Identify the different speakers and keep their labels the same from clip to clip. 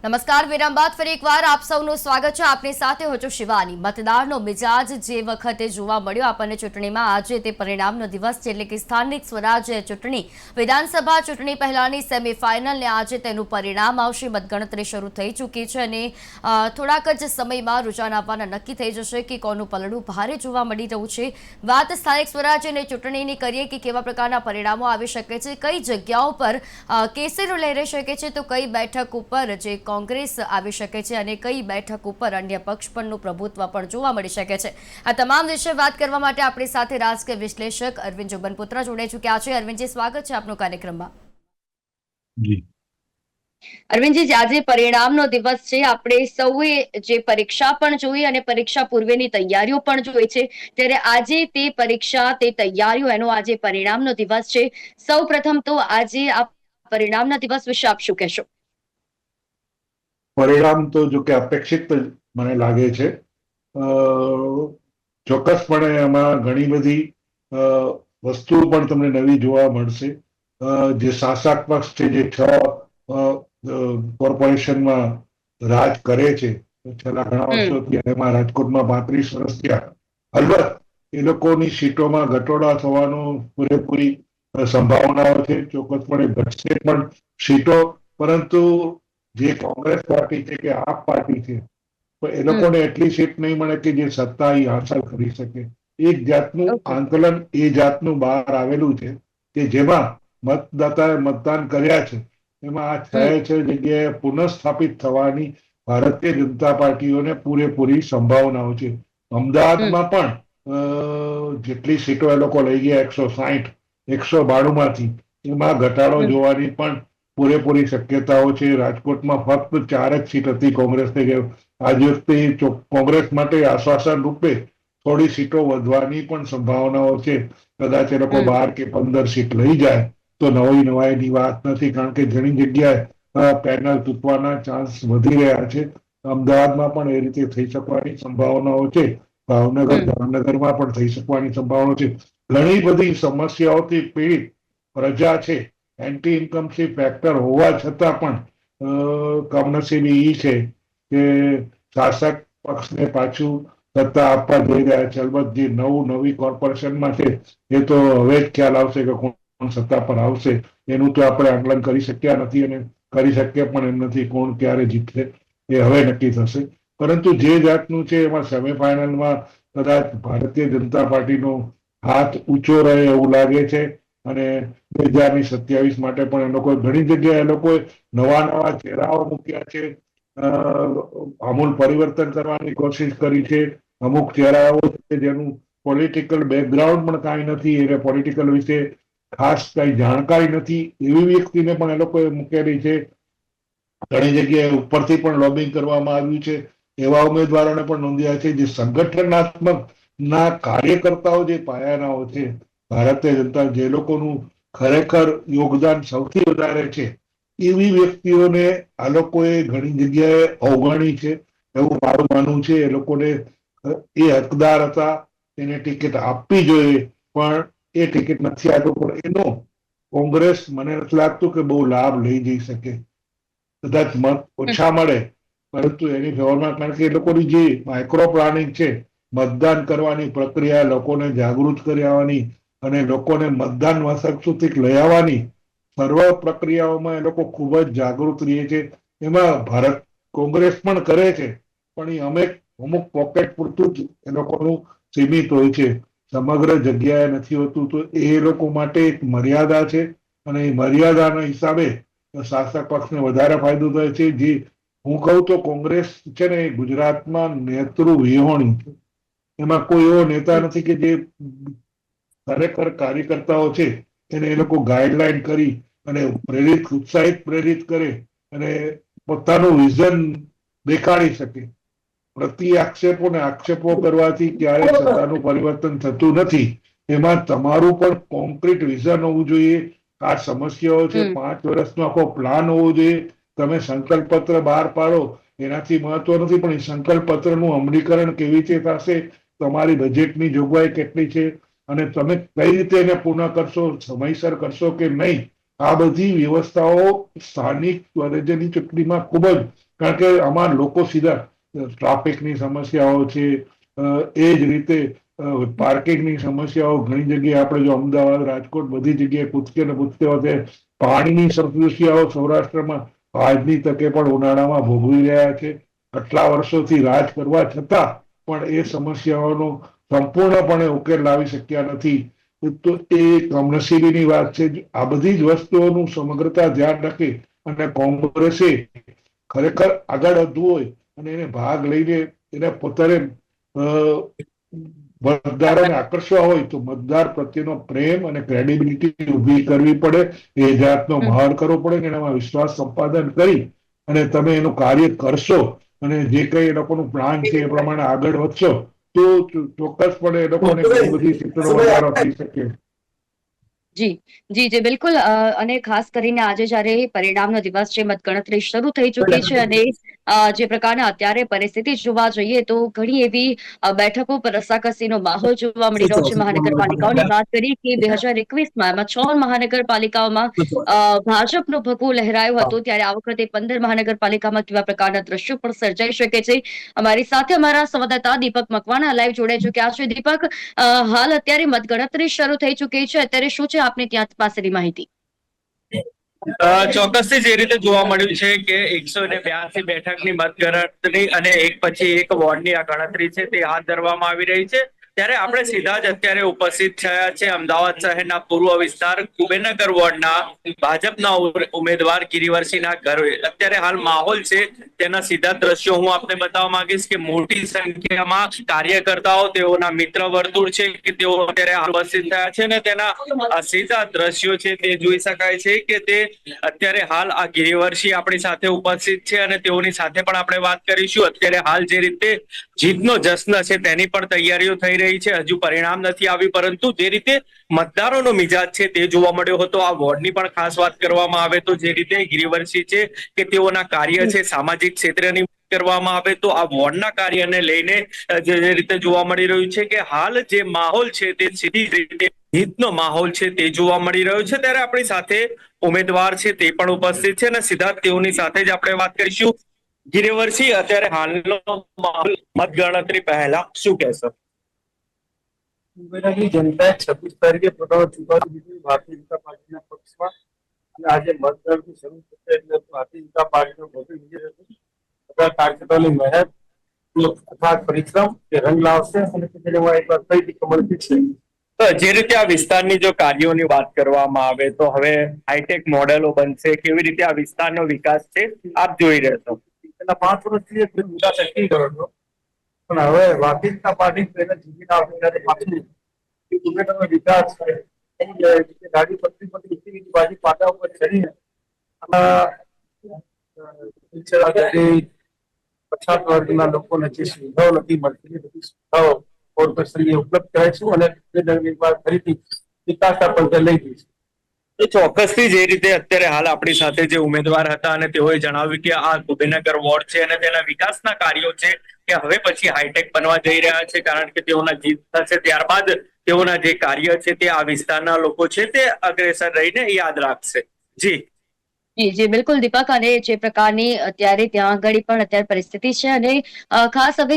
Speaker 1: નમસ્કાર. વિરામ બાદ ફરી એકવાર આપ સૌનું સ્વાગત છે. આપની સાથે હું છું શિવાની. મતદારનો મિજાજ જે વખતે જોવા મળ્યો આપણને ચૂંટણીમાં, આજે તે પરિણામનો દિવસ છે, એટલે કે સ્થાનિક સ્વરાજ્ય ચૂંટણી, વિધાનસભા ચૂંટણી પહેલાની સેમીફાઇનલને આજે તેનું પરિણામ આવશે. મતગણતરી શરૂ થઈ ચૂકી છે અને થોડાક જ સમયમાં રૂઝાન આવવાના નક્કી થઈ જશે કે કોનું પલડું ભારે જોવા મળી રહ્યું છે. વાત સ્થાનિક સ્વરાજ્યની ચૂંટણીની કરીએ કે કેવા પ્રકારના પરિણામો આવી શકે છે, કઈ જગ્યાઓ પર કેસરી લહેરાઈ શકે છે, તો કઈ બેઠક ઉપર જે કોંગ્રેસ આવી શકે છે અને કઈ બેઠક ઉપર અન્ય પક્ષ પરનું પ્રભુત્વ પણ જોવા મળી શકે છે. આ તમામ વિશે વાત કરવા માટે આપણી સાથે રાજકીય વિશ્લેષક અરવિંદ જોગબનપુત્રા જોડાઈ ચૂક્યા છે. અરવિંદજી, સ્વાગત છે આપનું કાર્યક્રમમાં. અરવિંદજી, આજે પરિણામનો દિવસ છે. આપણે સૌએ જે પરીક્ષા પણ જોઈ અને પરીક્ષા પૂર્વેની તૈયારીઓ પણ જોઈ છે, ત્યારે આજે તે પરીક્ષા, તે તૈયારીઓ, એનો આજે પરિણામનો દિવસ છે. સૌ પ્રથમ તો આજે આ પરિણામના દિવસ વિશે આપ શું કહેશો?
Speaker 2: પરિણામ તો જો કે અપેક્ષિત મને લાગે છે. ચોક્કસપણે એમાં ઘણી બધી વસ્તુઓ પણ તમને નવી જોવા મળશે. જે શાસક પક્ષ છે, જે 6 કોર્પોરેશનમાં રાજ કરે છે છેલ્લા ઘણા વર્ષોથી, એમાં રાજકોટમાં 35 વર્ષ થયા. અલબત્ત એ લોકોની સીટોમાં ઘટોડા થવાનો પૂરેપૂરી સંભાવનાઓ છે. ચોક્કસપણે ઘટશે પણ સીટો, પરંતુ જે કોંગ્રેસ પાર્ટી છે કે આપ પાર્ટી છે, તો એ લોકોને એટલી સીટ નહીં મળે કે જે સત્તા એ હાંસલ કરી શકે. એક જાતનું આંકલન એ જાતનું બહાર આવેલું છે કે જેમાં મતદાતાએ મતદાન કર્યા છે, એમાં આ 6 જગ્યાએ પુનઃસ્થાપિત થવાની ભારતીય જનતા પાર્ટીઓને પૂરેપૂરી સંભાવનાઓ છે. અમદાવાદમાં પણ જેટલી સીટો એ લોકો લઈ ગયા, 160, 192 માંથી, એમાં ઘટાડો જોવાની પણ પૂરેપૂરી શક્યતાઓ છે. રાજકોટમાં ફક્ત 4 જ સીટ હતી કોંગ્રેસને. આજે વખતે કોંગ્રેસ માટે આશ્વાસન રૂપે થોડી સીટો વધવાની પણ સંભાવનાઓ છે. કદાચ એ લોકો 12 કે 15 સીટ લઈ જાય તો નવાઈની વાત નથી, કારણ કે ઘણી જગ્યાએ પેનલ તૂટવાના ચાન્સ વધી રહ્યા છે. અમદાવાદમાં પણ એ રીતે થઈ શકવાની સંભાવનાઓ છે. જામનગરમાં પણ થઈ શકવાની સંભાવનાઓ છે. ઘણી બધી સમસ્યાઓથી પીડિત પ્રજા છે. એન્ટી ઇન્કમસી ફેક્ટર હોવા છતાં પણ કમનસીબી એ છે કે શાસક પક્ષને પાછું સત્તા આપવા જઈ રહ્યા છે. અલબત્ત જે નવી કોર્પોરેશનમાં છે, એ તો હવે જ ખ્યાલ આવશે કે કોણ સત્તા પર આવશે. એનું તો આપણે આકલન કરી શક્યા નથી અને કરી શકીએ પણ એમ નથી. કોણ ક્યારે જીતશે એ હવે નક્કી થશે. પરંતુ જે જાતનું છે, એમાં સેમીફાઇનલમાં કદાચ ભારતીય જનતા પાર્ટીનો હાથ ઊંચો રહે એવું લાગે છે. અને 2027 માટે પણ એ લોકો ઘણી જગ્યાએ એ લોકોએ નવા ચહેરાઓ મૂક્યા છે, આમૂલ પરિવર્તન કરવાની કોશિશ કરી છે. અમુક ચહેરાઓ છે જેનું પોલિટિકલ બેકગ્રાઉન્ડ પણ કાંઈ નથી, એને પોલિટિકલ વિશે ખાસ કઈ જાણકારી નથી, એવી વ્યક્તિને પણ એ લોકોએ મૂકેલી છે. ઘણી જગ્યાએ ઉપરથી પણ લોબિંગ કરવામાં આવ્યું છે. એવા ઉમેદવારોને પણ નોંધ્યા છે જે સંગઠનાત્મક ના કાર્યકર્તાઓ, જે પાયાનાઓ છે ભારતીય જનતા, જે લોકોનું ખરેખર યોગદાન સૌથી વધારે છે, એવી વ્યક્તિઓને આ લોકોએ ઘણી જગ્યાએ અવગણી છે એવું મારું માનવું છે. એ લોકોને એ હકદાર હતા, એને ટિકિટ આપવી જોઈએ, પણ એ ટિકિટ નથી આપ્યો. પણ એનો કોંગ્રેસ, મને નથી લાગતું કે બહુ લાભ લઈ જઈ શકે. કદાચ મત ઓછા મળે, પરંતુ એની ફેવરમાં, કારણ કે એ લોકોની જે માઇક્રો પ્લાનિંગ છે, મતદાન કરવાની પ્રક્રિયા, લોકોને જાગૃત કરવાની અને લોકોને મતદાન મથક સુધી લઈ આવવાની સર્વ પ્રક્રિયાઓમાં એ લોકો ખૂબ જ જાગૃત રહે છે. એમાં ભારત કોંગ્રેસ પણ કરે છે, પણ એ અમુક પોકેટ પૂરતું જ એ લોકોનું સીમિત હોય છે, સમગ્ર જગ્યાએ નથી હોતું. તો એ લોકો માટે એક મર્યાદા છે અને એ મર્યાદાના હિસાબે શાસક પક્ષને વધારે ફાયદો થાય છે. જે હું કહું તો કોંગ્રેસ છે ને, એ ગુજરાતમાં નેતૃ વિહોણી છે. એમાં કોઈ એવો નેતા નથી કે જે ખરેખર કાર્યકર્તાઓ છે એને એ લોકો ગાઈડલાઈન કરી અને ઉત્સાહિત પ્રેરિત કરે અને પોતાનું વિઝન દેખાડી શકે. આક્ષેપો કરવાથી ક્યારેય સત્તાનું પરિવર્તન થતું નથી. એમાં તમારું પણ કોન્ક્રીટ વિઝન હોવું જોઈએ. આ સમસ્યાઓ છે, 5 વર્ષનો આખો પ્લાન હોવો જોઈએ. તમે સંકલ્પ પત્ર બહાર પાડો એનાથી મહત્વ નથી, પણ એ સંકલ્પ પત્રનું અમલીકરણ કેવી રીતે થશે, તમારી બજેટની જોગવાઈ કેટલી છે અને તમે કઈ રીતે એને પૂર્ણ કરશો, સમયસર કરશો કે નહીં, આ બધી વ્યવસ્થાઓ સ્થાનિક સ્વરાજ્યની ચૂંટણીમાં ખૂબ જ કારણ કે આમાં લોકો સીધા ટ્રાફિકની સમસ્યાઓ છે, એ જ રીતે પાર્કિંગની સમસ્યાઓ ઘણી જગ્યાએ આપણે જો અમદાવાદ, રાજકોટ બધી જગ્યાએ કૂદકે ને કૂદકે વધે, પાણીની સમસ્યાઓ સૌરાષ્ટ્રમાં આજની તકે પણ ઉનાળામાં ભોગવી રહ્યા છે. આટલા વર્ષોથી રાજ કરવા છતાં પણ એ સમસ્યાઓનો સંપૂર્ણપણે ઉકેલ લાવી શક્યા નથી. તો એ કમનસીબીની વાત છે. આ બધી જ વસ્તુઓનું સમગ્રતા ધ્યાન રાખી અને કોંગ્રેસે ખરેખર આગળ વધવું હોય અને એને ભાગ લઈને એને પોતાને મતદારોને આકર્ષવા હોય તો મતદાર પ્રત્યેનો પ્રેમ અને ક્રેડિબિલિટી ઉભી કરવી પડે, એ જાતનો માહોલ કરવો પડે, એનામાં વિશ્વાસ સંપાદન કરી અને તમે એનું કાર્ય કરશો અને જે કઈ એ લોકોનું પ્લાન છે એ પ્રમાણે આગળ વધશો તો ચોક્કસપણે એ લોકોને ઘણી બધી સીટોનો વધારો થઈ શકે.
Speaker 1: જી જી જી બિલકુલ અને ખાસ કરીને આજે જ્યારે પરિણામનો દિવસ છે, મતગણતરી શરૂ થઈ ચૂકી છે અને જે પ્રકારના અત્યારે પરિસ્થિતિ જોવા જઈએ તો ઘણી એવી બેઠકો પર રસાકસીનો માહોલ જોવા મળી રહ્યો છે. મહાનગરપાલિકાઓની વાત કરી કે 2021માં એમાં 6 મહાનગરપાલિકાઓમાં ભાજપનો ભગવો લહેરાયો હતો, ત્યારે આ વખતે 15 મહાનગરપાલિકામાં કેવા પ્રકારના દ્રશ્યો પણ સર્જાઈ શકે છે. અમારી સાથે અમારા સંવાદદાતા દીપક મકવાણા લાઈવ જોડાઈ ચુક્યા છે. દીપક, હાલ અત્યારે મતગણતરી શરૂ થઈ ચૂકી છે, અત્યારે શું છે આપની ત્યાં પાસેની માહિતી?
Speaker 3: ચોક્કસથી જે રીતે જોવા મળ્યું છે કે 182 બેઠકની મતગણતરી અને એક પછી એક વોર્ડની આ ગણતરી છે તે હાથ ધરવામાં આવી રહી છે. ત્યારે આપણે સીધા જ અત્યારે ઉપસ્થિત થયા છે અમદાવાદ શહેરના પૂર્વ વિસ્તાર કુબેરનગર વોર્ડના ભાજપના ઉમેદવાર ગિરિવરસિંહના ઘરે. અત્યારે હાલ માહોલ છે તેના સીધા દ્રશ્યો હું આપને બતાવવા માંગીશ કે મોટી સંખ્યામાં કાર્યકર્તાઓ, તેઓના મિત્ર વર્તુળ છે કે તેઓ અત્યારે ઉપસ્થિત થયા છે અને તેના સીધા દ્રશ્યો છે તે જોઈ શકાય છે કે તે અત્યારે હાલ આ ગિરિવરસિંહ આપણી સાથે ઉપસ્થિત છે અને તેઓની સાથે પણ આપણે વાત કરીશું. અત્યારે હાલ જે રીતે જીતનો જશ્ન છે તેની પણ તૈયારીઓ થઈ રહી છે. હજુ પરિણામ નથી આવ્યું, પરંતુ જે રીતે મતદારોનો મિજાજ છે તે જોવા મળ્યો હતો. આ વોર્ડની પણ ખાસ વાત કરવામાં આવે તો જે રીતે ગિરિવરસિંહ છે કે તેઓના કાર્ય છે સામાજિક ક્ષેત્રની કરવામાં આવે તો આ વોર્ડના કાર્યને લઈને જે રીતે જોવા મળી રહ્યું છે કે હાલ જે માહોલ છે તે સીધી રીતે જીતનો માહોલ છે તે જોવા મળી રહ્યો છે. ત્યારે આપણી સાથે ઉમેદવાર છે તે પણ ઉપસ્થિત છે અને સીધા તેઓની સાથે જ આપણે વાત કરીશું. ગિરિવરસિંહ, અત્યારે હાલનો માહોલ મતગણતરી પહેલા શું કહેશો?
Speaker 4: મુંબઈની જનતાએ 26 તારીખે પોતાનો ચુકાદો દીધો ભારતીય જનતા પાર્ટીના પક્ષમાં અને આજે મતગણતરી શરૂ થશે એટલે ભારતીય જનતા પાર્ટીનો ભવ્ય વિજય થશે. બધા કાર્યકર્તાઓની મહેનત તથા પરિશ્રમ એ રંગ લાવશે અને તેમાં એક વાર ફરીથી કમળ ખીલશે.
Speaker 3: તો જે રીતે આ વિસ્તારની જો કાર્યોની વાત કરવામાં આવે તો હવે હાઈટેક મોડેલો બનશે, કેવી રીતે આ વિસ્તારનો વિકાસ છે આપ જોઈ રહેશો?
Speaker 4: છેલ્લા 5 વર્ષથી એક વિકાસ શક્તિ કરો છો પણ હવે ભારતીય જનતા પાર્ટી પહેલા જીતીને આવશે ત્યારે પાછું કુબેરનગરનો વિકાસ ગાડી પત્રી પરથી બાજી પાટા ઉપર ચડીને પછાત વર્ગના લોકોને જે સુવિધાઓ નથી મળતી બધી સુવિધાઓ કોર્પોરેશનને ઉપલબ્ધ કરાવીશું અને કુબેરનગરની વાર ફરીથી વિકાસના પંથે લઈ જઈશું.
Speaker 3: તો ચોક્કસથી જે રીતે અત્યારે હાલ આપણી સાથે જે ઉમેદવાર હતા અને તેઓએ જણાવ્યું કે આ કુબેરનગર વોર્ડ છે અને તેના વિકાસના કાર્યો છે કે હવે પછી હાઈટેક બનવા જઈ રહ્યા છે, કારણ કે તેઓના જીત થશે ત્યારબાદ તેઓના જે કાર્ય છે તે આ વિસ્તારના લોકો છે તે અગ્રેસર રહીને યાદ રાખશે. જી
Speaker 1: જી જી બિલકુલ દીપક, અને જે પ્રકારની અત્યારે ત્યાં આગળ પણ અત્યારે પરિસ્થિતિ છે અને ખાસ હવે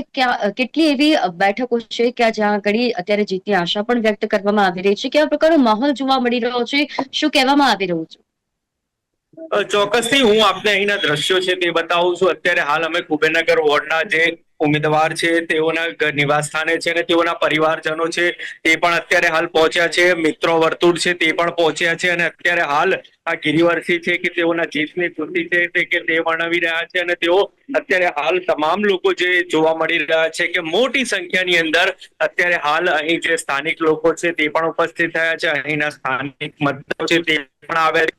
Speaker 1: કેટલી એવી બેઠકો છે કે જ્યાં આગળ અત્યારે જીતની આશા પણ વ્યક્ત કરવામાં આવી રહી છે, કેવા પ્રકારનો માહોલ જોવા મળી રહ્યો છે, શું કહેવામાં આવી રહ્યું છે?
Speaker 3: ચોક્કસથી હું આપને અહીંના દ્રશ્યો છે તે બતાવું છું. અત્યારે હાલ અમે કુબેરનગર વોર્ડના જે ઉમેદવાર છે તેઓના નિવાસ સ્થાને છે અને તેઓના પરિવારજનો છે તે પણ અત્યારે હાલ પહોંચ્યા છે, મિત્રો વર્તુળ છે તે પણ પહોંચ્યા છે અને અત્યારે હાલ આ ગિરિવરસિંહ છે કે તેઓના જીતની ખુશી છે કે તે વર્ણવી રહ્યા છે અને તેઓ અત્યારે હાલ તમામ લોકો જે જોવા મળી રહ્યા છે કે મોટી સંખ્યાની અંદર અત્યારે હાલ અહીં જે સ્થાનિક લોકો છે તે પણ ઉપસ્થિત થયા છે. અહીંના સ્થાનિક મતદારો છે તે પણ આવ્યા છે,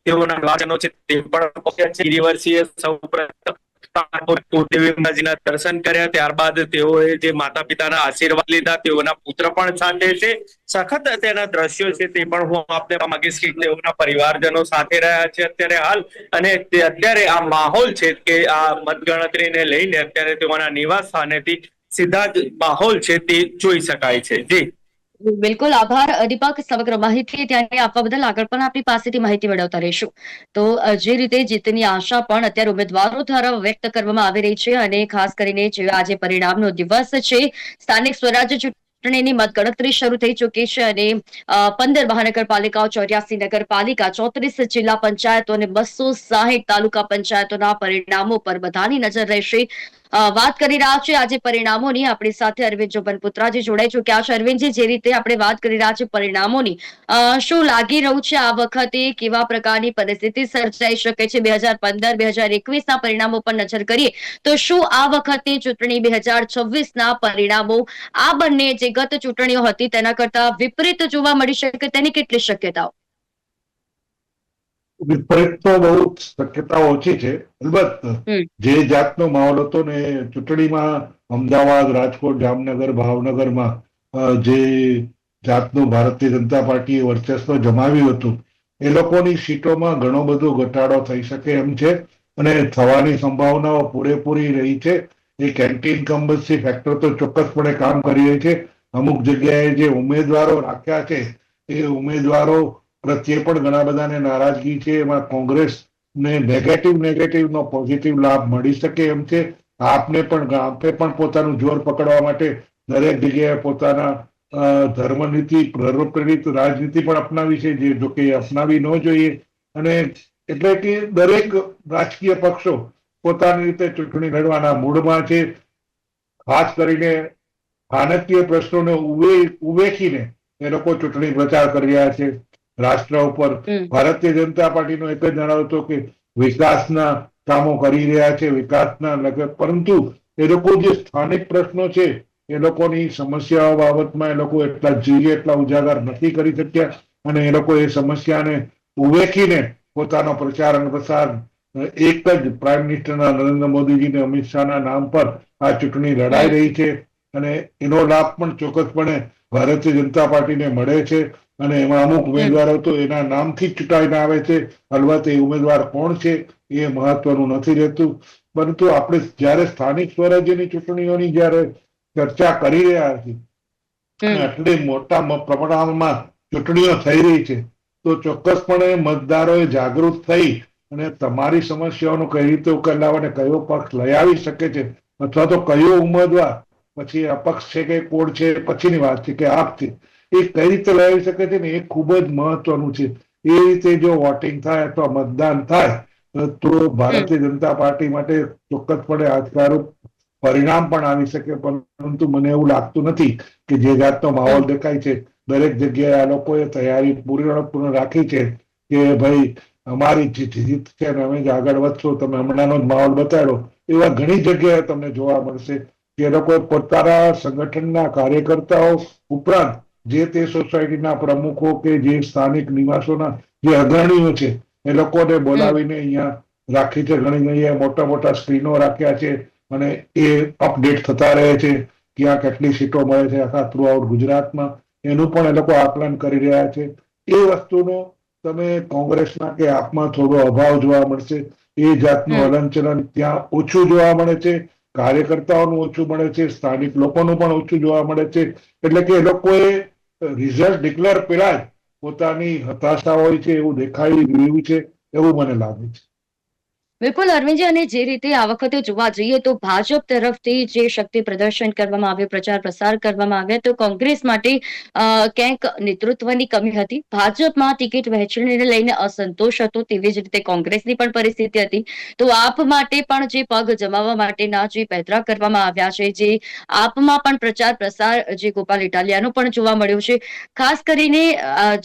Speaker 3: તેઓના વાચનો છે તે પણ પહોંચ્યા છે. ગિરિવરસિંહે સૌપ્રથમ દેવીમાજીના દર્શન કર્યા, ત્યારબાદ તેઓએ જે માતા પિતાના આશીર્વાદ લીધા, તેઓના પુત્ર પણ સાથે છે. સખત તેના દ્રશ્યો છે તે પણ હું આપને માંગીશ કે તેઓના પરિવારજનો સાથે રહ્યા છે અત્યારે હાલ અને અત્યારે આ માહોલ છે કે આ મતગણતરીને લઈને અત્યારે તેઓના નિવાસ સ્થાનેથી સીધા જ માહોલ છે તે જોઈ શકાય છે. જી
Speaker 1: બિલકુલ આભાર દીપક, સમગ્ર માહિતી ત્યાંની આપવા બદલ. આગળ પણ આપણી પાસેથી માહિતી મેળવતા રહીશું. તો જે રીતે જીતની આશા પણ અત્યારે ઉમેદવારો દ્વારા વ્યક્ત કરવામાં આવી રહી છે, અને ખાસ કરીને જે આજે પરિણામનો દિવસ છે, સ્થાનિક સ્વરાજ્ય ચૂંટણીની મતગણતરી શરૂ થઈ ચૂકી છે, અને 15 મહાનગરપાલિકાઓ, 84 નગરપાલિકા, 34 જિલ્લા પંચાયતો અને 260 તાલુકા પંચાયતોના પરિણામો પર બધાની નજર રહેશે. વાત કરી રહ્યા છે આજે પરિણામોની. આપણી સાથે અરવિંદ જોબનપુત્રાજી જોડાઈ ચુક્યા છે. અરવિંદજી, જે રીતે આપણે વાત કરી રહ્યા છીએ પરિણામોની, શું લાગી રહ્યું છે આ વખતે કેવા પ્રકારની પરિસ્થિતિ સર્જાઈ શકે છે? 2015, 2021 ના પરિણામો પર નજર કરીએ તો શું આ વખતે ચૂંટણી 2026 ના પરિણામો આ બંને જે ગત ચૂંટણીઓ હતી તેના કરતા વિપરીત જોવા મળી શકે, તેની કેટલી શક્યતાઓ?
Speaker 2: વિપરીત તો બહુ શક્યતા ઓછી છે. અલબત્ત
Speaker 1: હમ
Speaker 2: જે જાતનો માહોલ હતો ને ચૂંટણીમાં અમદાવાદ, રાજકોટ, જામનગર, ભાવનગરમાં જે જાતનું ભારતીય જનતા પાર્ટીએ વર્ચસ્વ જમાવ્યું હતું, એ લોકોની સીટોમાં ઘણો બધો ઘટાડો થઈ શકે એમ છે, અને થવાની સંભાવનાઓ પૂરેપૂરી રહી છે. એ એન્ટી ઇન્કમ્બન્સી ફેક્ટર તો ચોક્કસપણે કામ કરી રહી છે. અમુક જગ્યાએ જે ઉમેદવારો રાખ્યા છે એ ઉમેદવારો પ્રત્યે પણ ઘણા બધાને નારાજગી છે. એમાં કોંગ્રેસને નેગેટિવનો પોઝિટિવ લાભ મળી શકે એમ છે. આપે પણ પોતાનું જોર પકડવા માટે દરેક જગ્યાએ પોતાના ધર્મનીતિ, પ્રેરિત રાજનીતિ પણ અપનાવી છે, જે જોકે અપનાવી ન જોઈએ. અને એટલે કે દરેક રાજકીય પક્ષો પોતાની રીતે ચૂંટણી લડવાના મૂડમાં છે. ખાસ કરીને નાણાકીય પ્રશ્નોને ઉવેખીને એ લોકો ચૂંટણી પ્રચાર કરી રહ્યા છે. રાષ્ટ્ર ઉપર
Speaker 1: હમ
Speaker 2: ભારતીય જનતા પાર્ટીનો એક જ નારો હતો કે વિકાસના કામો કરી રહ્યા છે, પરંતુ એ લોકો જે સ્થાનિક પ્રશ્નો છે, એ લોકોની સમસ્યાઓ બાબતમાં એ લોકો એટલા જોઈએ એટલા ઉજાગર નથી કરી શક્યા, અને એ લોકો એ સમસ્યાને ઉવેખીને પોતાનો પ્રચાર અને પ્રસાર એક જ પ્રાઇમ મિનિસ્ટરના નરેન્દ્ર મોદીજી અને અમિત શાહના નામ પર આ ચૂંટણી લડાઈ રહી છે. અને એનો લાભ પણ ચોક્કસપણે ભારતીય જનતા પાર્ટીને મળે છે. અને એમાં અમુક ઉમેદવારો તો એના નામથી જ ચૂંટાઈને આવે છે. અલબત્ત એ ઉમેદવાર કોણ છે એ મહત્વનું નથી રહેતું. પરંતુ આપણે જયારે સ્થાનિક સ્વરાજ્યની ચૂંટણીઓની જયારે ચર્ચા કરી રહ્યા છીએ અને આટલી મોટા પ્રમાણમાં ચૂંટણીઓ થઈ રહી છે, તો ચોક્કસપણે મતદારોએ જાગૃત થઈ અને તમારી સમસ્યાઓનો કઈ રીતે ઉકેલ લાવવા અને કયો પક્ષ લઈ આવી શકે છે, અથવા તો કયો ઉમેદવાર, પછી અપક્ષ છે કે કોણ છે પછીની વાત છે, કે આપ છે, એ કઈ રીતે લઈ આવી શકે છે ને એ ખૂબ જ મહત્વનું છે. એ રીતે જો વોટિંગ થાય અથવા મતદાન થાય તો ભારતીય જનતા પાર્ટી માટે ચોક્કસપણે આજકારું પરિણામ પણ આવી શકે. પરંતુ મને એવું લાગતું નથી કે જે જાતનો માહોલ દેખાય છે, દરેક જગ્યાએ આ લોકોએ તૈયારી પૂર્ણ રાખી છે કે ભાઈ અમારી જીત છે અને અમે જ આગળ વધશું. તમે હમણાંનો જ માહોલ બતાડો એવા ઘણી જગ્યાએ તમને જોવા મળશે કે લોકો પોતાના સંગઠનના કાર્યકર્તાઓ ઉપરાંત જે તે સોસાયટીના પ્રમુખો કે જે સ્થાનિક નિવાસોના જે અગ્રણીઓ છે એ લોકોને બોલાવીને અહીંયા રાખી છે. ઘણી જગ્યાએ મોટા મોટા સ્ક્રીનો રાખ્યા છે અને એ અપડેટ થતા રહે છે, ક્યાં કેટલી સીટો મળે છે આખા થ્રુ આઉટ ગુજરાતમાં. એનું પણ એ લોકો આકલન કરી રહ્યા છે. એ વસ્તુનો તમે કોંગ્રેસના કે આપમાં થોડો અભાવ જોવા મળશે. એ જાતનું હલનચલન ત્યાં ઓછું જોવા મળે છે. કાર્યકર્તાઓનું ઓછું મળે છે, સ્થાનિક લોકોનું પણ ઓછું જોવા મળે છે. એટલે કે એ લોકોએ રિઝલ્ટ ડિક્લેર પેલા જ પોતાની હતાશા હોય છે એવું દેખાઈ રહ્યું છે, એવું મને લાગે છે.
Speaker 1: બિલકુલ અરવિંદજી, અને જે રીતે આ વખતે જોવા જઈએ તો ભાજપ તરફથી જે શક્તિ પ્રદર્શન કરવામાં આવ્યું, પ્રચાર પ્રસાર કરવામાં આવ્યા, તો કોંગ્રેસ માટે ક્યાંક નેતૃત્વની કમી હતી. ભાજપમાં ટિકિટ વહેંચણીને લઈને અસંતોષ હતો, તેવી જ રીતે કોંગ્રેસની પણ પરિસ્થિતિ હતી. તો આપ માટે પણ જે પગ જમાવવા માટેના જે પેંતરા કરવામાં આવ્યા છે, જે આપમાં પણ પ્રચાર પ્રસાર જે ગોપાલ ઇટાલિયાનો પણ જોવા મળ્યો છે, ખાસ કરીને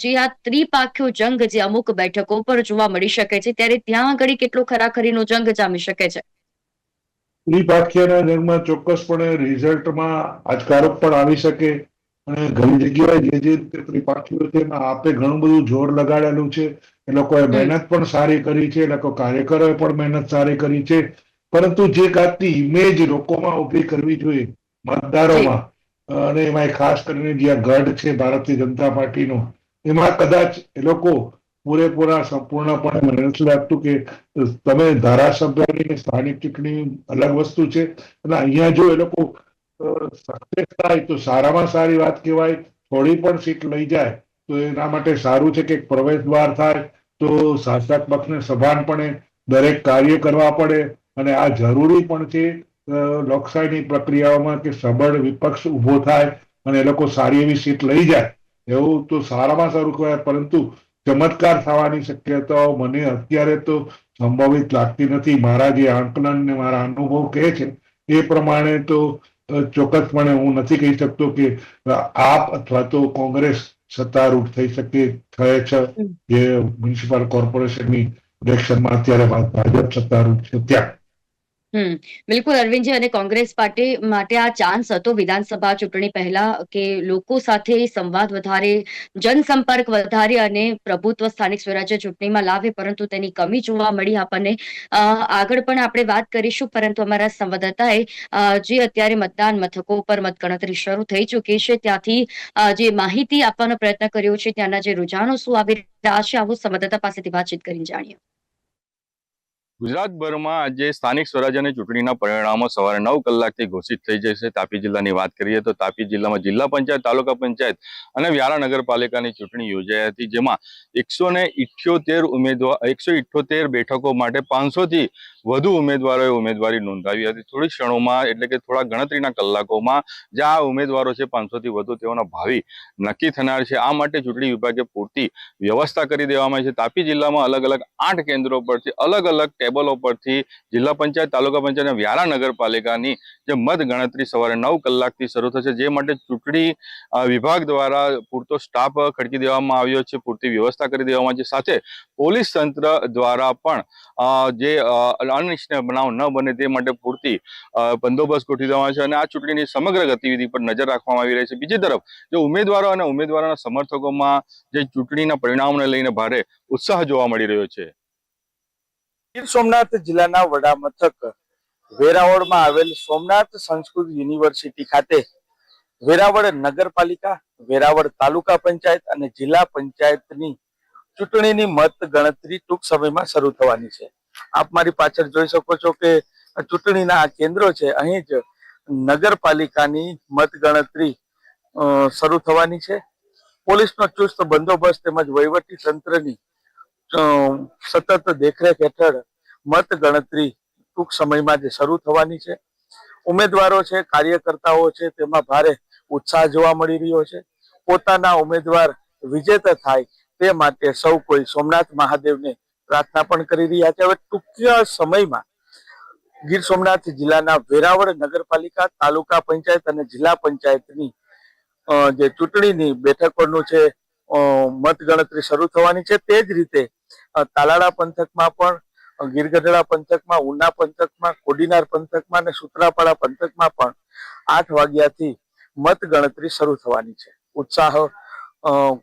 Speaker 1: જે આ ત્રિપાખ્યો જંગ જે અમુક બેઠકો પર જોવા મળી શકે છે, ત્યારે ત્યાં આગળ કેટલો ખરાખરીનો જંગ જામી શકે છે?
Speaker 2: ત્રિપાખ્યાના જંગમાં ચોક્કસપણે રિઝલ્ટમાં આજકારક પણ આવી શકે. અને ઘણી જગ્યાએ જે ત્રિપાખીઓ છે એમાં આપે ઘણું બધું જોર લગાડેલું છે. એ લોકોએ મહેનત પણ સારી કરી છે, એ લોકો કાર્યકરોએ પણ મહેનત સારી કરી છે. પરંતુ જે જાતની ઇમેજ લોકોમાં ઉભી કરવી જોઈએ મતદારોમાં, અને એમાં ખાસ કરીને જે ગઢ છે ભારતીય જનતા પાર્ટીનો, એમાં કદાચ એ લોકો પૂરેપૂરા સંપૂર્ણપણે મને નથી લાગતું કે તમે ધારાસભ્યની સ્થાનિક ચૂંટણી અલગ વસ્તુ છે, અને અહીંયા જો એ લોકો સક્સેસ થાય તો સારામાં સારી વાત કહેવાય. થોડી પણ સીટ લઈ જાય તો એના માટે સારું છે કે પ્રવેશ દ્વાર થાય તો શાસક પક્ષને સભાનપણે દરેક કાર્ય કરવા પડે અને આ જરૂરી પણ છે લોકશાહીની પ્રક્રિયાઓમાં કે સબળ વિપક્ષ ઉભો થાય અને એ લોકો સારી એવી સીટ લઈ જાય એવું તો સારામાં સારું કહેવાય, પરંતુ ચમત્કાર થવાની શક્યતાઓ મને અત્યારે તો સંભવિત લાગતી નથી. મારા જે આંકલન ને મારા અનુભવ કહે છે એ પ્રમાણે તો ચોક્કસપણે હું નથી કહી શકતો કે આપ અથવા તો કોંગ્રેસ સત્તારૂઢ થઈ શકે થયે છે. જે મ્યુનિસિપલ કોર્પોરેશનની ઇલેક્શનમાં અત્યારે ભાજપ સત્તારૂઢ છે ત્યાં.
Speaker 1: બિલકુલ અરવિંદજી, અને કોંગ્રેસ પાર્ટી માટે આ ચાન્સ હતો વિધાનસભા ચૂંટણી પહેલા કે લોકો સાથે સંવાદ વધારે, જનસંપર્ક વધારે અને પ્રભુત્વ સ્થાનિક સ્વરાજ્ય ચૂંટણીમાં લાવે, પરંતુ તેની કમી જોવા મળી આપણને. આગળ પણ આપણે વાત કરીશું, પરંતુ અમારા સંવાદદાતાએ જે અત્યારે મતદાન મથકો પર મતગણતરી શરૂ થઈ ચૂકી છે ત્યાંથી જે માહિતી આપવાનો પ્રયત્ન કર્યો છે, ત્યાંના જે રૂઝાનો શું આવી રહ્યા છે, આવું સંવાદદાતા પાસેથી વાતચીત કરીને જાણીએ.
Speaker 5: ગુજરાતભરમાં આજે સ્થાનિક સ્વરાજ્યની ચૂંટણીના પરિણામો સવારે 9 કલાકથી ઘોષિત થઈ જશે. તાપી જિલ્લાની વાત કરીએ તો તાપી જિલ્લામાં જિલ્લા પંચાયત, તાલુકા પંચાયત અને વ્યારા નગરપાલિકાની ચૂંટણી યોજાઈ હતી, જેમાં 178 બેઠકો માટે 500 થી વધુ ઉમેદવારોએ ઉમેદવારી નોંધાવી હતી. થોડી ક્ષણોમાં એટલે કે થોડા ગણતરીના કલાકોમાં જે આ ઉમેદવારો છે 500 થી વધુ, તેઓના ભાવિ નક્કી થનાર છે. આ માટે ચૂંટણી વિભાગે પૂરતી વ્યવસ્થા કરી દેવામાં આવી છે. તાપી જિલ્લામાં અલગ અલગ 8 કેન્દ્રો પરથી અલગ અલગ ટેબલો પરથી જિલ્લા પંચાયત, તાલુકા પંચાયત અને વ્યારા નગરપાલિકાની જે મત ગણતરી સવારે 9 કલાકથી શરૂ થશે, જે માટે ચૂંટણી વિભાગ દ્વારા પૂરતો સ્ટાફ ખડકી દેવામાં આવ્યો છે, પૂરતી વ્યવસ્થા કરી દેવામાં આવી છે. સાથે પોલીસ તંત્ર દ્વારા પણ જે અનિચ્છનીય બનાવ ન બને તે માટે પૂરતી બંદોબસ્ત ગોઠવી દેવામાં આવે છે અને આ ચૂંટણીની સમગ્ર ગતિવિધિ પર નજર રાખવામાં આવી રહી છે. બીજી તરફ જે ઉમેદવારો અને ઉમેદવારોના સમર્થકોમાં જે ચૂંટણીના પરિણામને લઈને ભારે ઉત્સાહ જોવા મળી રહ્યો છે.
Speaker 4: ગીર સોમનાથ જિલ્લાના વડા મથક વેરાવળમાં આવેલ સોમનાથ સંસ્કૃત યુનિવર્સિટી ખાતે વેરાવળ નગરપાલિકા, વેરાવળ તાલુકા પંચાયત અને જિલ્લા પંચાયતની ચૂંટણીની મત ગણતરી ટૂંક સમયમાં શરૂ થવાની છે. આપ મારી પાછળ જોઈ શકો છો કે ચૂંટણીના આ કેન્દ્રો છે. અહીં જ નગરપાલિકાની મત ગણતરી શરૂ થવાની છે. પોલીસનો ચુસ્ત બંદોબસ્ત તેમજ વહીવટી તંત્રની સતત દેખરેખ હેઠળ મત ગણતરી ટૂંક સમયમાં જ શરૂ થવાની છે. ઉમેદવારો છે, કાર્યકર્તાઓ છે, તેમાં ભારે ઉત્સાહ જોવા મળી રહ્યો છે. પોતાના ઉમેદવાર વિજેતા થાય તે માટે સૌ કોઈ સોમનાથ મહાદેવને પ્રાર્થના પણ કરી રહ્યા છે. હવે ટૂંક સમયમાં ગીર સોમનાથ જિલ્લાના વેરાવળ નગરપાલિકા, તાલુકા પંચાયત અને જિલ્લા પંચાયતની જે ચૂંટણીની બેઠકોનું છે મત ગણતરી શરૂ થવાની છે. તે જ રીતે તાલાળા પંથકમાં પણ, ગીરગઢડા પંથકમાં, ઉના પંથકમાં, કોડીનાર પંથકમાં અને સુત્રાપાડા પંથકમાં પણ 8 વાગ્યાથી મત ગણતરી શરૂ થવાની છે. ઉત્સાહ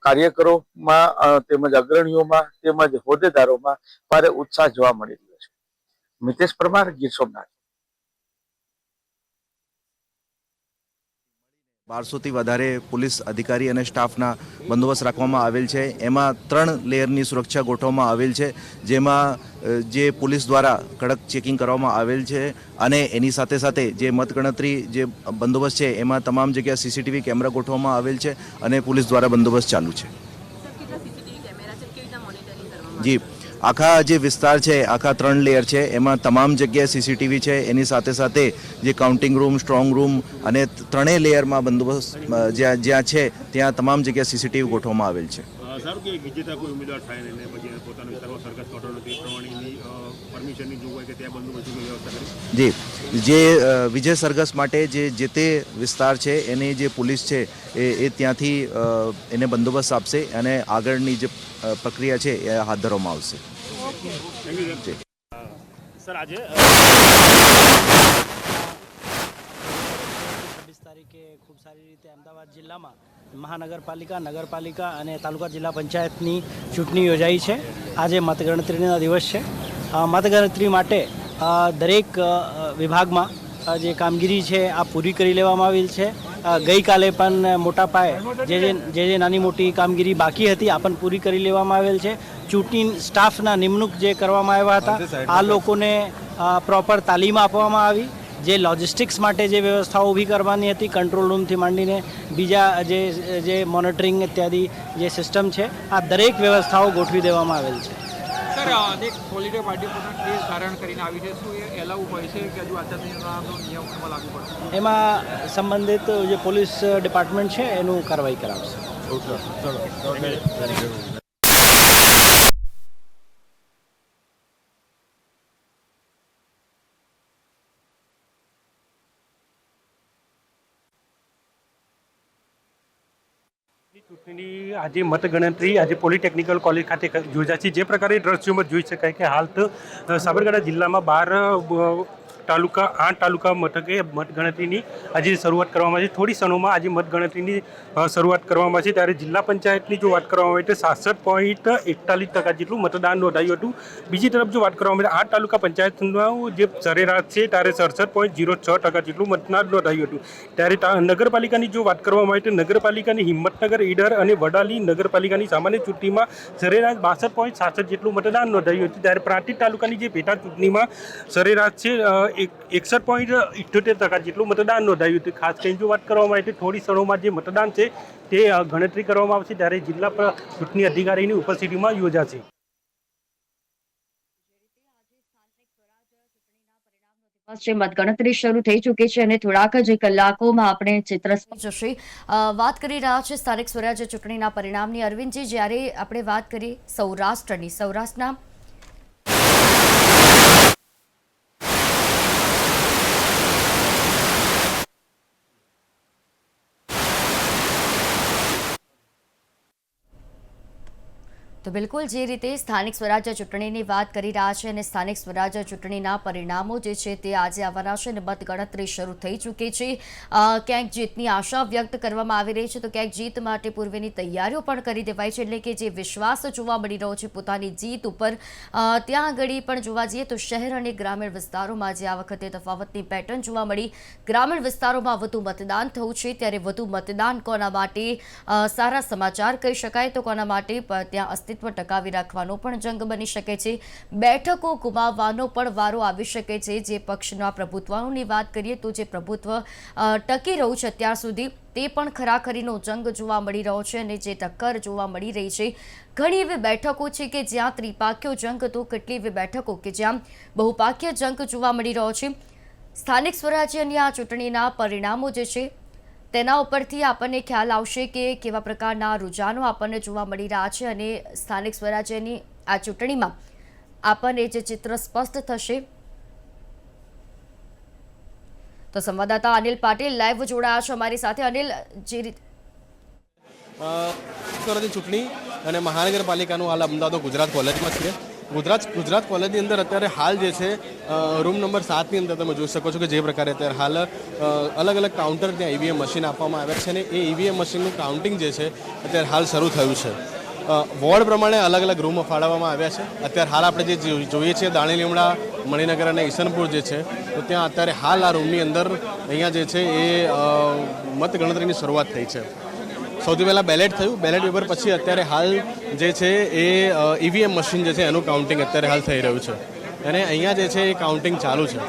Speaker 4: કાર્યકરોમાં તેમજ અગ્રણીઓમાં તેમજ હોદ્દેદારોમાં ભારે ઉત્સાહ જોવા મળી રહ્યો છે. મિતેશ પરમાર, ગીર સોમનાથ.
Speaker 6: 1200 થી વધારે પોલીસ અધિકારી અને સ્ટાફના બંદોબસ્ત રાખવામાં આવેલ છે. એમાં 3 લેયરની સુરક્ષા ગોઠવવામાં આવેલ છે, જેમાં જે પોલીસ દ્વારા કડક ચેકિંગ કરવામાં આવેલ છે અને એની સાથે સાથે જે મતગણતરી જે બંદોબસ્ત છે એમાં તમામ જગ્યાએ સીસીટીવી કેમેરા ગોઠવવામાં આવેલ છે અને પોલીસ દ્વારા બંદોબસ્ત ચાલુ છે. જી, આખા જે વિસ્તાર છે, આખા 3 લેયર છે, એમાં તમામ જગ્યાએ સીસીટીવી છે. એની સાથે સાથે જે કાઉન્ટિંગ રૂમ, સ્ટ્રોંગ રૂમ અને 3 લેયરમાં બંદોબસ્ત જ્યાં છે ત્યાં તમામ જગ્યાએ સીસીટીવી ગોઠવવામાં આવેલ છે.
Speaker 7: સારું કે વિજેતા કોઈ ઉમેદવાર થાય ને પછી પોતાનો વિસ્તારમાં સરઘસ કાઢવાનો તે પ્રમાણેની પરમિશનની જોગવાઈ કે ત્યાં બંદોબસ્તની વ્યવસ્થા કરી.
Speaker 6: જી, જે વિજય સરઘસ માટે જે તે વિસ્તાર છે એની જે પોલીસ છે એ ત્યાંથી એને બંદોબસ્ત આપશે અને આગળની જે પ્રક્રિયા છે એ હાથ ધરવામાં આવશે.
Speaker 7: સર, આજે
Speaker 8: 26 તારીખે ખૂબ સારી રીતે અમદાવાદ જિલ્લામાં મહાનગરપાલિકા, નગરપાલિકા અને તાલુકા જિલ્લા પંચાયતની ચૂંટણી યોજાઈ છે. આજે મતગણતરીનો દિવસ છે. મતગણતરી માટે દરેક વિભાગમાં જે કામગીરી છે આ પૂરી કરી લેવામાં આવેલ છે. ગઈકાલે પણ મોટા પાયે જે નાની મોટી કામગીરી બાકી હતી આ પણ પૂરી કરી લેવામાં આવેલ છે. ચૂંટણી સ્ટાફના નિમણૂક જે કરવામાં આવ્યા હતા આ લોકોને પ્રોપર તાલીમ આપવામાં આવી. જે લોજિસ્ટિક્સ માટે જે વ્યવસ્થાઓ ઊભી કરવાની હતી, કંટ્રોલ રૂમથી માંડીને બીજા જે મોનિટરિંગ ઇત્યાદિ જે સિસ્ટમ છે, આ દરેક વ્યવસ્થાઓ ગોઠવી દેવામાં આવેલ છે.
Speaker 9: સર, અનેક પોલિટિકલ પાર્ટીઓ પોતાના કેસ ધારણ કરીને આવી છે. શું એ એલાઉ હોય છે કે હજુ આચારસંહિતાનો નિયમ લાગુ પડશે?
Speaker 8: એમાં સંબંધિત જે પોલીસ ડિપાર્ટમેન્ટ છે એનું કાર્યવાહી કરાવશે.
Speaker 10: ચૂંટણીની આજે મતગણતરી આજે પોલિટેકનિકલ કોલેજ ખાતે યોજાશે. જે પ્રકારે દ્રશ્યોમાં જોઈ શકાય કે હાલ તો સાબરકાંઠા જિલ્લામાં 8 તાલુકા મથકે મતગણતરીની આજે શરૂઆત કરવામાં આવી છે. થોડી ક્ષણોમાં આજે મતગણતરીની શરૂઆત કરવામાં છે. ત્યારે જિલ્લા પંચાયતની જો વાત કરવામાં આવે તો 66.41% જેટલું મતદાન નોંધાયું હતું. બીજી તરફ જો વાત કરવામાં આવે 8 તાલુકા પંચાયતનું જે સરેરાશ છે ત્યારે 67.06% જેટલું મતદાન નોંધાયું હતું. ત્યારે નગરપાલિકાની જો વાત કરવામાં આવે તો નગરપાલિકાની હિંમતનગર, ઈડર અને વડાલી નગરપાલિકાની સામાન્ય ચૂંટણીમાં સરેરાશ 62.66% જેટલું મતદાન નોંધાયું હતું. ત્યારે પ્રાંતિજ તાલુકાની જે પેટા ચૂંટણીમાં સરેરાશ છે 61.78% જેટલું મતદાન નોંધાયું હતું. ખાસ કરીને જો વાત કરવામાં આવે તો થોડી ક્ષણોમાં જે મતદાન છે તે ગણતરી કરવામાં આવશે, ત્યારે જિલ્લા ચૂંટણી અધિકારીની ઉપસ્થિતિમાં યોજાશે.
Speaker 1: જે મતગણતરી શરૂ થઈ ચૂકી છે અને થોડાક જ કલાકોમાં આપણે ચિત્ર જશે. વાત કરી રહ્યા છે સ્થાનિક સ્વરાજ્ય ચૂંટણીના પરિણામની. અરવિંદજી, જ્યારે આપણે વાત કરીએ સૌરાષ્ટ્રના તો બિલકુલ જે રીતે સ્થાનિક સ્વરાજ્ય ચૂંટણીની વાત કરી રહ્યા છે અને સ્થાનિક સ્વરાજ્ય ચૂંટણીના પરિણામો જે છે તે આજે આવવાના છે અને મતગણતરી શરૂ થઈ ચૂકી છે. ક્યાંક જીતની આશા વ્યક્ત કરવામાં આવી રહી છે તો ક્યાંક જીત માટે પૂર્વેની તૈયારીઓ પણ કરી દેવાય છે. એટલે કે જે વિશ્વાસ જોવા મળી રહ્યો છે પોતાની જીત ઉપર, ત્યાં આગળ પણ જોવા જઈએ તો શહેર અને ગ્રામીણ વિસ્તારોમાં જે આ વખતે તફાવતની પેટર્ન જોવા મળી. ગ્રામીણ વિસ્તારોમાં વધુ મતદાન થયું છે, ત્યારે વધુ મતદાન કોના માટે સારા સમાચાર કહી શકાય તો કોના માટે ત્યાં અસ્તિત્વ ટકાવી રાખવાનો પણ જંગ બની શકે છે. બેઠકો ગુમાવવાનો પણ વારો આવી શકે છે. જે પક્ષના પ્રભુત્વની વાત કરીએ તો જે પ્રભુત્વ ટકી રહ્યું છે અત્યાર સુધી તે પણ ખરાખરીનો જંગ જોવા મળી રહ્યો છે અને જે ટક્કર જોવા મળી રહી છે. ઘણી એવી બેઠકો છે કે જ્યાં ત્રિપાખ્યો જંગ, તો કેટલી એવી બેઠકો કે જ્યાં બહુપાખ્ય જંગ જોવા મળી રહ્યો છે. સ્થાનિક સ્વરાજ્યની આ ચૂંટણીના પરિણામો જે છે તેના ઉપરથી આપણને ખ્યાલ આવશે કે કેવા પ્રકારના રૂઝાનો આપણને જોવા મળી રહ્યા છે અને સ્થાનિક સ્વરાજ્યની આ ચૂંટણીમાં આપણને જે ચિત્ર સ્પષ્ટ થશે. તો સંવાદદાતા અનિલ પાટીલ લાઈવ જોડાયા છે અમારી સાથે. અનિલ, જે રીતે
Speaker 11: ચૂંટણી અને મહાનગરપાલિકાનું હાલ અમદાવાદ ગુજરાત કોલેજમાં છે. ગુજરાત કોલેજની અંદર અત્યારે હાલ જે છે રૂમ નંબર 7ની અંદર તમે જોઈ શકો છો કે જે પ્રકારે અત્યારે હાલ અલગ અલગ કાઉન્ટર ત્યાં ઈવીએમ મશીન આપવામાં આવ્યા છે અને એ ઈવીએમ મશીનનું કાઉન્ટિંગ જે છે અત્યારે હાલ શરૂ થયું છે. વોર્ડ પ્રમાણે અલગ અલગ રૂમો ફાળવવામાં આવ્યા છે. અત્યારે હાલ આપણે જે જોઈએ છીએ દાણી લીમડા, મણિનગર અને ઈસનપુર જે છે તો ત્યાં અત્યારે હાલ આ રૂમની અંદર અહીંયા જે છે એ મતગણતરીની શરૂઆત થઈ છે. સૌથી પહેલાં બેલેટ થયું. બેલેટ પેપર પછી અત્યારે હાલ જે છે એ ઈવીએમ મશીન જે છે એનું કાઉન્ટિંગ અત્યારે હાલ થઈ રહ્યું છે અને અહીંયા જે છે એ કાઉન્ટિંગ ચાલુ છે.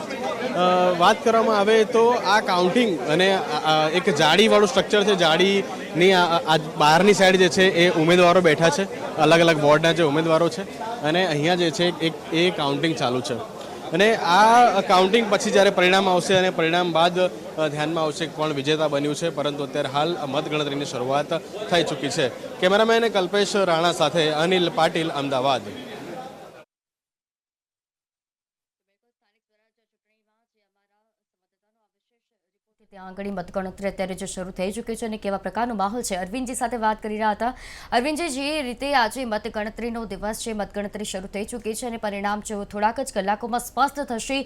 Speaker 11: વાત કરવામાં આવે તો આ કાઉન્ટિંગ અને એક જાળીવાળું સ્ટ્રક્ચર છે. જાળીની બહારની સાઈડ જે છે એ ઉમેદવારો બેઠા છે, અલગ અલગ વોર્ડના જે ઉમેદવારો છે અને અહીંયા જે છે એ કાઉન્ટિંગ ચાલુ છે. અને આ કાઉન્ટિંગ પછી જ્યારે પરિણામ આવશે અને પરિણામ બાદ ધ્યાનમાં આવશે કોણ વિજેતા બન્યું છે. પરંતુ અત્યારે હાલ મતગણતરીની શરૂઆત થઈ ચૂકી છે. કેમેરામેન કલ્પેશ રાણા સાથે અનિલ પાટીલ, અમદાવાદ.
Speaker 1: ત્યાં આગળ મતગણતરી અત્યારે જે શરૂ થઈ ચૂકી છે અને કેવા પ્રકારનો માહોલ છે. અરવિંદજી સાથે વાત કરી રહ્યા હતા. અરવિંદજી, જે રીતે આજે મતગણતરીનો દિવસ છે, મતગણતરી શરૂ થઈ ચૂકી છે અને પરિણામ છે થોડાક જ કલાકોમાં સ્પષ્ટ થશે.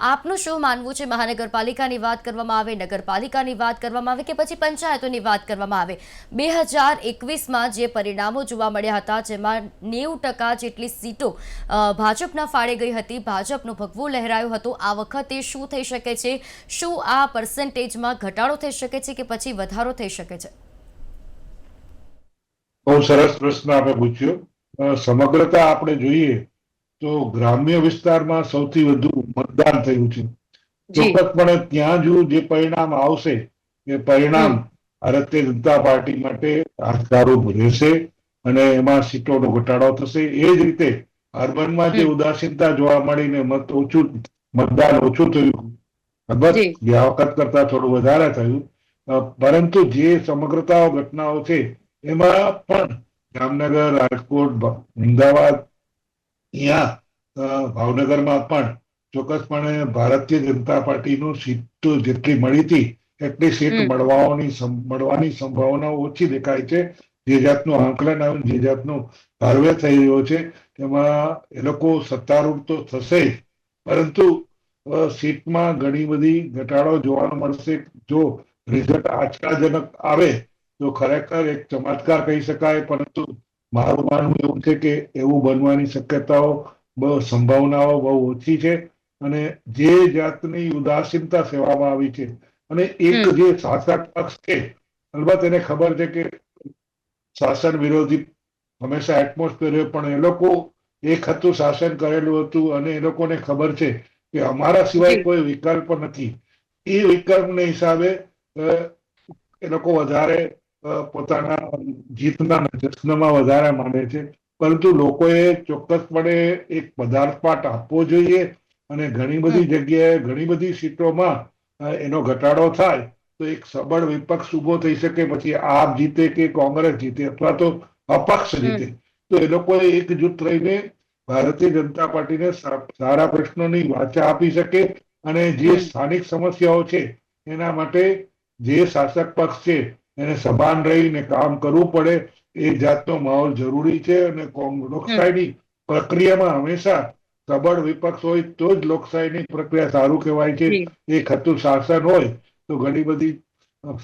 Speaker 1: આપનું શું માનવું છે? મહાનગરપાલિકાની વાત કરવામાં આવે, નગરપાલિકાની વાત કરવામાં આવે કે પછી પંચાયતોની વાત કરવામાં આવે, 2021માં જે પરિણામો જોવા મળ્યા હતા જેમાં 90% જેટલી સીટો ભાજપના ફાળે ગઈ હતી, ભાજપનો ભગવો લહેરાયો હતો. આ વખતે શું થઈ શકે છે? શું આ પર્સન્ટેજ ઘટાડો થઈ શકે છે કે પછી વધારો થઈ શકે છે?
Speaker 2: બહુ સરસ પ્રશ્ન આપણે પૂછ્યો. સમગ્રતા આપણે જોઈએ તો ગ્રામ્ય વિસ્તારમાં સૌથી વધુ મતદાન થયું છે.
Speaker 1: જી.
Speaker 2: ચોક્કસપણે ત્યાં જે પરિણામ આવશે એ પરિણામ ભારતીય જનતા પાર્ટી માટે સારું રહેશે અને એમાં સીટોનો ઘટાડો થશે. એ જ રીતે અર્બનમાં જે ઉદાસીનતા જોવા મળીને મતદાન ઓછું થયું, અલબત્ત
Speaker 1: જી.
Speaker 2: ગયા વખત કરતા થોડું વધારે થયું, પરંતુ જે સમગ્રતાઓ ઘટનાઓ છે એમાં પણ જામનગર, રાજકોટ, અમદાવાદ, અહીંયા ભાવનગરમાં પણ ચોક્કસપણે ભારતીય જનતા પાર્ટીનું સીટ જેટલી મળી હતી એટલી સીટ મળવાની સંભાવનાઓ ઓછી દેખાય છે. જે જાતનું આંકલન આવ્યું, જે જાતનું સર્વે થઈ રહ્યો છે તેમાં એ લોકો સત્તારૂઢ તો થશે જ, પરંતુ સીટમાં ઘણી બધી ઘટાડો જોવા મળશે. જો રિઝલ્ટ આશાજનક આવે તો ખરેખર એક ચમત્કાર કહી શકાય, પરંતુ મારું માનવું એવું છે કે એવું બનવાની શક્યતાઓ સંભાવનાઓ બહુ ઓછી છે. અને જે જાતની ઉદાસીનતા સેવામાં આવી છે અને એક જે શાસક પક્ષ છે, અલબત્ત એને ખબર છે કે શાસન વિરોધી હંમેશા એટમોસ્ફિયર, પણ એ લોકો એક હતું શાસન કરેલું હતું અને એ લોકોને ખબર છે કે અમારા સિવાય કોઈ વિકલ્પ નથી. એ વિકલ્પને હિસાબે એ લોકો વધારે પોતાના જીતના જશ્નમાં વધારે માને છે. પરંતુ લોકોએ ચોક્કસપણે એક પદાર્થપાઠ આપવો જોઈએ અને ઘણી બધી જગ્યાએ ઘણી બધી સીટોમાં એનો ઘટાડો થાય તો એક સબળ વિપક્ષ ઉભો થઈ શકે. પછી આપ જીતે કે કોંગ્રેસ જીતે અથવા તો અપક્ષ જીતે, તો એ લોકોએ એકજૂથ રહીને ભારતીય જનતા પાર્ટીને સારા પ્રશ્નોની વાચા આપી શકે અને જે સ્થાનિક સમસ્યાઓ છે એના માટે જે શાસક પક્ષ છે એને સભાન રહીને કામ કરવું પડે. એ જાતનો માહોલ જરૂરી છે અને લોકશાહીની પ્રક્રિયામાં હંમેશા સબળ વિપક્ષ હોય તો જ લોકશાહીની પ્રક્રિયા સારું કહેવાય છે. એક હતું શાસન હોય તો ઘણી બધી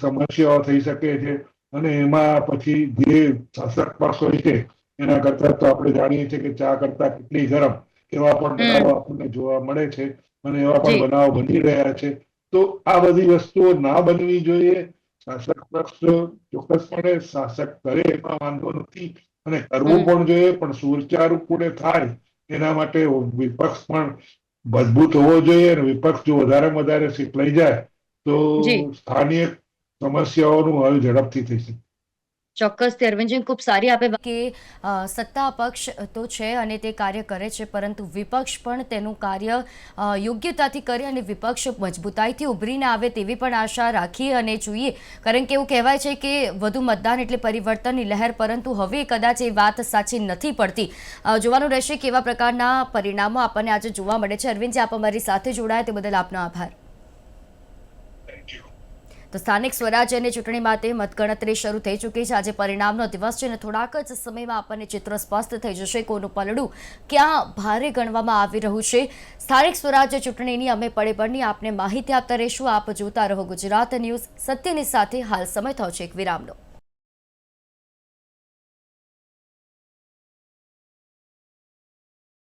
Speaker 2: સમસ્યાઓ થઈ શકે છે અને એમાં પછી જે શાસક પક્ષ હોય છે એના કરતા તો આપણે જાણીએ છીએ કે ચા કરતા કેટલી ગરમ, એવા પણ બનાવો આપણને જોવા મળે છે અને એવા પણ બનાવો બની રહ્યા છે. તો આ બધી વસ્તુઓ ના બનવી જોઈએ. શાસક પક્ષ ચોક્કસપણે શાસક કરે એમાં વાંધો નથી અને કરવું પણ જોઈએ, પણ સુચારુપણે થાય એના માટે વિપક્ષ પણ મજબૂત હોવો જોઈએ અને વિપક્ષ જો વધારે સીટ લઈ જાય તો સ્થાનિક સમસ્યાઓનું હલ ઝડપથી થઈ શકે.
Speaker 1: ચોક્કસથી અરવિંદજી, ખૂબ સારી આપે કે સત્તા પક્ષ તો છે અને તે કાર્ય કરે છે, પરંતુ વિપક્ષ પણ તેનું કાર્ય યોગ્યતાથી કરે અને વિપક્ષ મજબૂતાઈથી ઉભરીને આવે તેવી પણ આશા રાખીએ અને જોઈએ. કારણ કે એવું કહેવાય છે કે વધુ મતદાન એટલે પરિવર્તનની લહેર, પરંતુ હવે કદાચ એ વાત સાચી નથી પડતી. જોવાનું રહેશે કેવા પ્રકારના પરિણામો આપણને આજે જોવા મળે છે. અરવિંદજી, આપ અમારી સાથે જોડાયા તે બદલ આપનો આભાર. તો સ્થાનિક સ્વરાજ્યની ચૂંટણી માટે મતગણતરી શરૂ થઈ ચૂકી છે. આજે પરિણામનો દિવસ છે અને થોડાક જ સમયમાં આપણને ચિત્ર સ્પષ્ટ થઈ જશે કોનું પલડું ક્યાં ભારે ગણવામાં આવી રહ્યું છે. સ્થાનિક સ્વરાજ્ય ચૂંટણીની અમે પળેપળની આપને માહિતી આપતા રહીશું. આપ જોતા રહો ગુજરાત ન્યૂઝ. સત્યની સાથે હાલ સમય થયો છે એક વિરામનો.